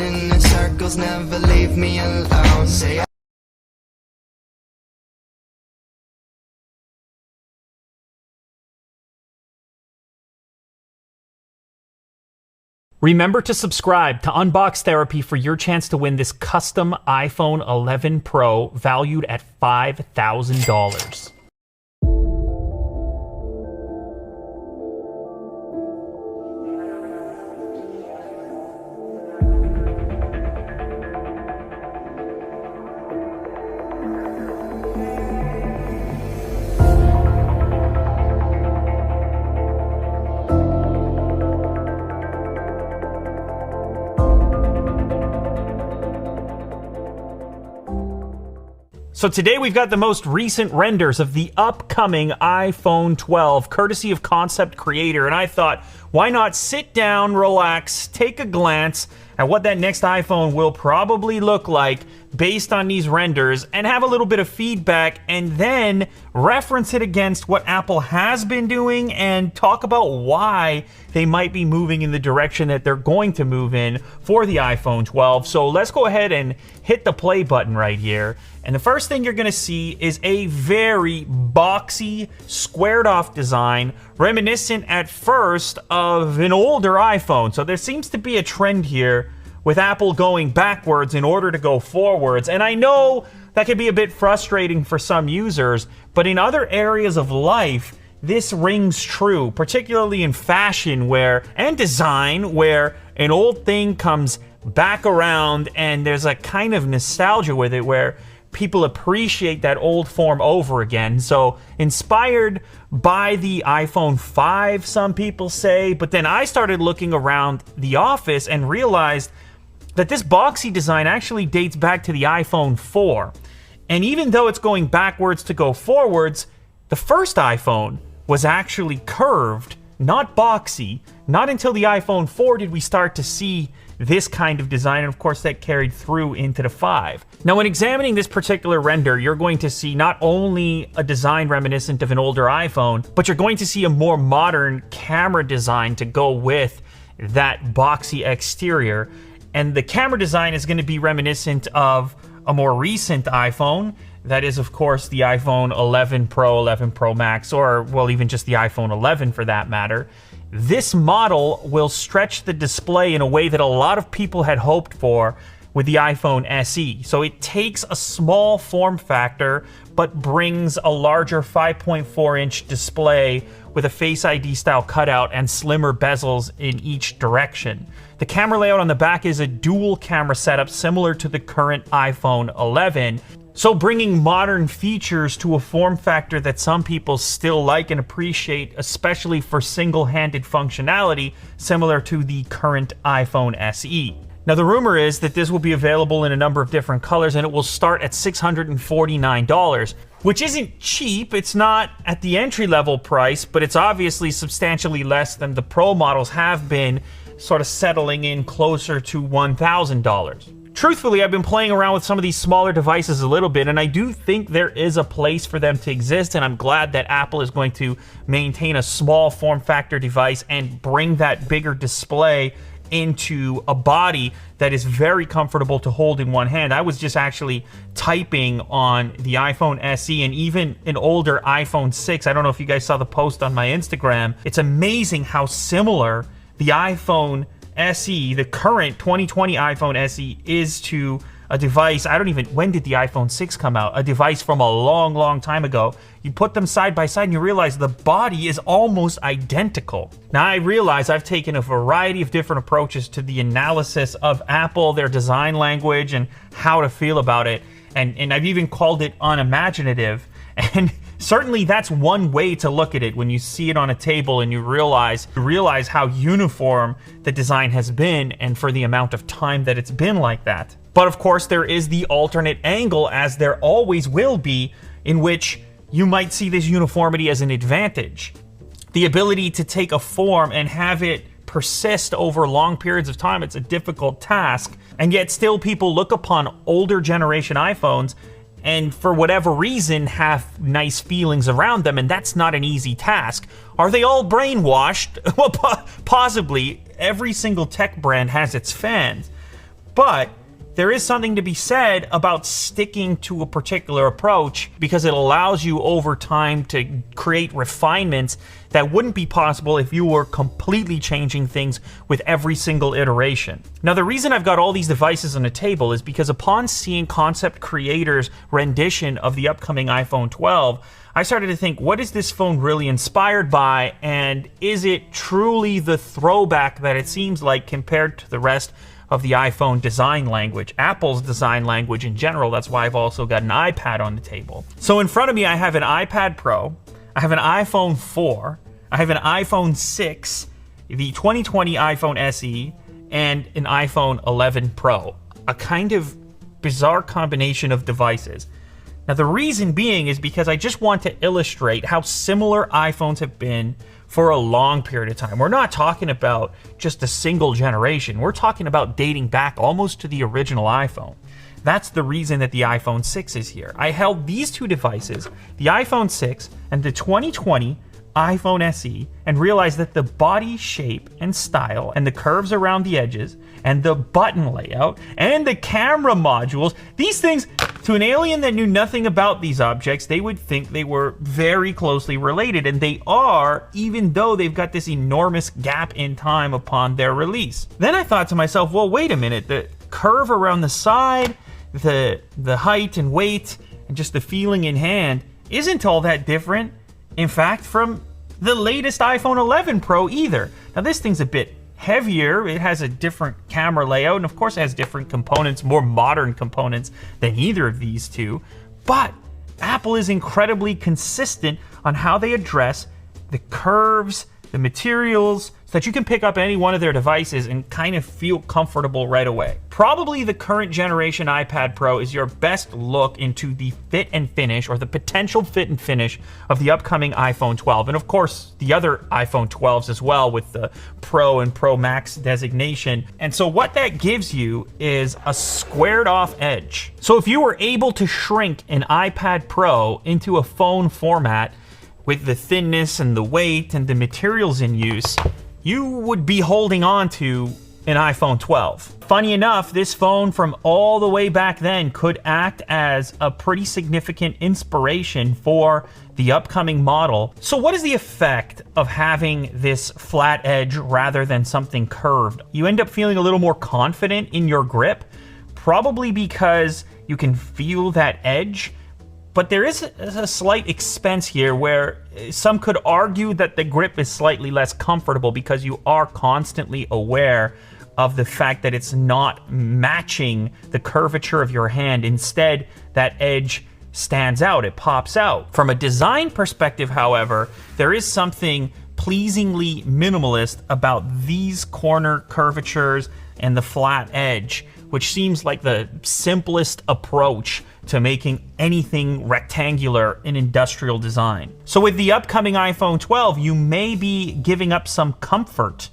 spinning in circles, never leave me alone. Say Remember to subscribe to Unbox Therapy for your chance to win this custom iPhone 11 Pro valued at $5,000. So today we've got the most recent renders of the upcoming iPhone 12, courtesy of Concept Creator, and I thought, why not sit down, relax, take a glance at what that next iPhone will probably look like based on these renders, and have a little bit of feedback, and then reference it against what Apple has been doing, and talk about why they might be moving in the direction that they're going to move in for the iPhone 12. So let's go ahead and hit the play button right here. And the first thing you're gonna see is a very boxy, squared off design, reminiscent at first of an older iPhone. So there seems to be a trend here with Apple going backwards in order to go forwards. And I know that can be a bit frustrating for some users, but in other areas of life, this rings true, particularly in fashion and design, where an old thing comes back around and there's a kind of nostalgia with it where people appreciate that old form over again. So inspired by the iPhone 5, some people say, but then I started looking around the office and realized that this boxy design actually dates back to the iPhone 4. And even though it's going backwards to go forwards, the first iPhone was actually curved, not boxy. Not until the iPhone 4 did we start to see this kind of design, and of course that carried through into the 5. Now, when examining this particular render, you're going to see not only a design reminiscent of an older iPhone, but you're going to see a more modern camera design to go with that boxy exterior. And the camera design is going to be reminiscent of a more recent iPhone. That is, of course, the iPhone 11 Pro, 11 Pro Max, or, well, even just the iPhone 11 for that matter. This model will stretch the display in a way that a lot of people had hoped for with the iPhone SE. So it takes a small form factor, but brings a larger 5.4-inch display with a Face ID style cutout and slimmer bezels in each direction. The camera layout on the back is a dual camera setup similar to the current iPhone 11. So bringing modern features to a form factor that some people still like and appreciate, especially for single-handed functionality, similar to the current iPhone SE. Now, the rumor is that this will be available in a number of different colors, and it will start at $649, which isn't cheap. It's not at the entry-level price, but it's obviously substantially less than the Pro models have been, sort of settling in closer to $1,000. Truthfully, I've been playing around with some of these smaller devices a little bit, and I do think there is a place for them to exist, and I'm glad that Apple is going to maintain a small form factor device and bring that bigger display into a body that is very comfortable to hold in one hand. I was just actually typing on the iPhone SE and even an older iPhone 6. I don't know if you guys saw the post on my Instagram. It's amazing how similar the iPhone SE, the current 2020 iPhone SE, is to a device, when did the iPhone 6 come out? A device from a long, long time ago. You put them side by side and you realize the body is almost identical. Now, I realize I've taken a variety of different approaches to the analysis of Apple, their design language, and how to feel about it. And I've even called it unimaginative. And certainly that's one way to look at it when you see it on a table and you realize how uniform the design has been and for the amount of time that it's been like that. But of course, there is the alternate angle, as there always will be, in which you might see this uniformity as an advantage. The ability to take a form and have it persist over long periods of time, it's a difficult task. And yet still people look upon older generation iPhones and for whatever reason have nice feelings around them, and that's not an easy task. Are they all brainwashed? Well, possibly. Every single tech brand has its fans. But there is something to be said about sticking to a particular approach because it allows you over time to create refinements that wouldn't be possible if you were completely changing things with every single iteration. Now, the reason I've got all these devices on the table is because upon seeing concept creators' rendition of the upcoming iPhone 12, I started to think, what is this phone really inspired by, and is it truly the throwback that it seems like compared to the rest of the iPhone design language, Apple's design language in general? That's why I've also got an iPad on the table. So in front of me, I have an iPad Pro, I have an iPhone 4, I have an iPhone 6, the 2020 iPhone SE, and an iPhone 11 Pro. A kind of bizarre combination of devices. Now, the reason being is because I just want to illustrate how similar iPhones have been for a long period of time. We're not talking about just a single generation. We're talking about dating back almost to the original iPhone. That's the reason that the iPhone 6 is here. I held these two devices, the iPhone 6 and the 2020 iPhone SE, and realized that the body shape and style and the curves around the edges and the button layout and the camera modules, these things, to an alien that knew nothing about these objects, they would think they were very closely related, and they are, even though they've got this enormous gap in time upon their release. Then I thought to myself, well, wait a minute, the curve around the side, the height and weight, and just the feeling in hand isn't all that different, in fact, from the latest iPhone 11 Pro either. Now, this thing's a bit heavier, it has a different camera layout, and of course it has different components, more modern components than either of these two, but Apple is incredibly consistent on how they address the curves, the materials, so that you can pick up any one of their devices and kind of feel comfortable right away. Probably the current generation iPad Pro is your best look into the fit and finish, or the potential fit and finish, of the upcoming iPhone 12. And of course, the other iPhone 12s as well, with the Pro and Pro Max designation. And so what that gives you is a squared off edge. So if you were able to shrink an iPad Pro into a phone format with the thinness and the weight and the materials in use, you would be holding on to an iPhone 12. Funny enough, this phone from all the way back then could act as a pretty significant inspiration for the upcoming model. So what is the effect of having this flat edge rather than something curved? You end up feeling a little more confident in your grip, probably because you can feel that edge. But there is a slight expense here where some could argue that the grip is slightly less comfortable because you are constantly aware of the fact that it's not matching the curvature of your hand. Instead, that edge stands out, it pops out. From a design perspective, however, there is something pleasingly minimalist about these corner curvatures and the flat edge, which seems like the simplest approach to making anything rectangular in industrial design. So with the upcoming iPhone 12, you may be giving up some comfort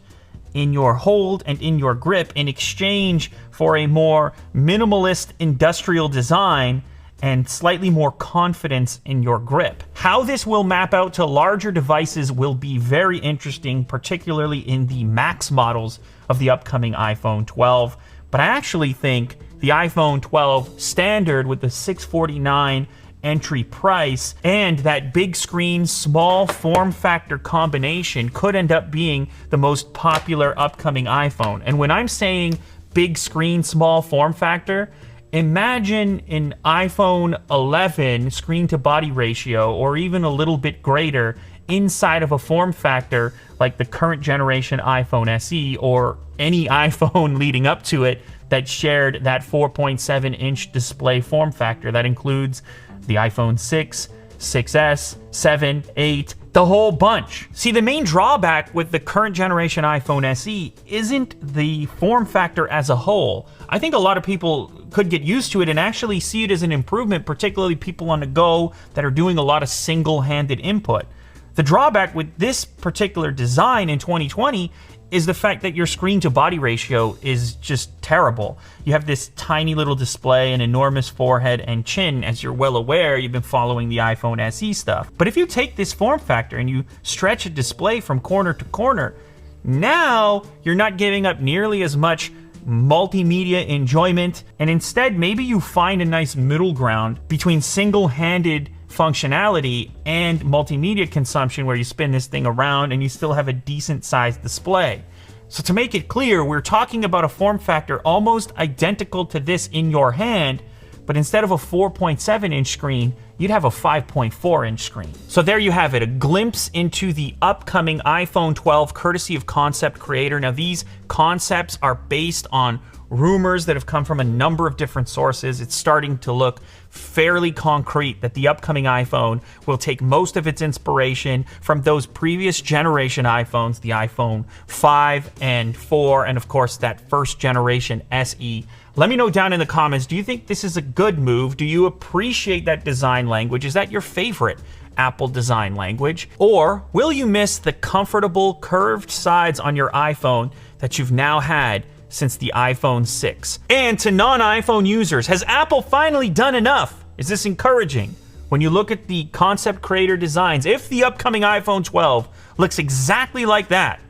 in your hold and in your grip in exchange for a more minimalist industrial design and slightly more confidence in your grip. How this will map out to larger devices will be very interesting, particularly in the Max models of the upcoming iPhone 12. But I actually think the iPhone 12 standard with the $649 entry price and that big screen, small form factor combination could end up being the most popular upcoming iPhone. And when I'm saying big screen, small form factor, imagine an iPhone 11 screen to body ratio, or even a little bit greater, inside of a form factor like the current generation iPhone SE or any iPhone leading up to it that shared that 4.7-inch display form factor. That includes the iPhone 6, 6S, 7, 8, the whole bunch. See, the main drawback with the current generation iPhone SE isn't the form factor as a whole. I think a lot of people could get used to it and actually see it as an improvement, particularly people on the go that are doing a lot of single-handed input. The drawback with this particular design in 2020 is the fact that your screen to body ratio is just terrible. You have this tiny little display, an enormous forehead and chin. As you're well aware, you've been following the iPhone SE stuff. But if you take this form factor and you stretch a display from corner to corner, now you're not giving up nearly as much multimedia enjoyment, and instead maybe you find a nice middle ground between single-handed functionality and multimedia consumption where you spin this thing around and you still have a decent sized display. So to make it clear, we're talking about a form factor almost identical to this in your hand, but instead of a 4.7-inch screen, you'd have a 5.4-inch screen. So there you have it, a glimpse into the upcoming iPhone 12 courtesy of Concept Creator. Now these concepts are based on rumors that have come from a number of different sources. It's starting to look fairly concrete that the upcoming iPhone will take most of its inspiration from those previous generation iPhones, the iPhone 5 and 4, and of course that first generation SE. Let me know down in the comments, do you think this is a good move? Do you appreciate that design language? Is that your favorite Apple design language? Or will you miss the comfortable curved sides on your iPhone that you've now had since the iPhone 6? And to non-iPhone users, has Apple finally done enough? Is this encouraging? When you look at the Concept Creator designs, if the upcoming iPhone 12 looks exactly like that,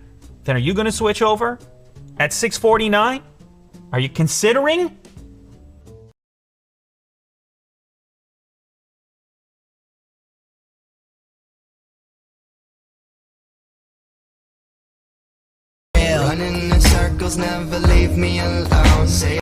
then are you going to switch over at $649? Are you considering? Running in circles, never leave me alone. Say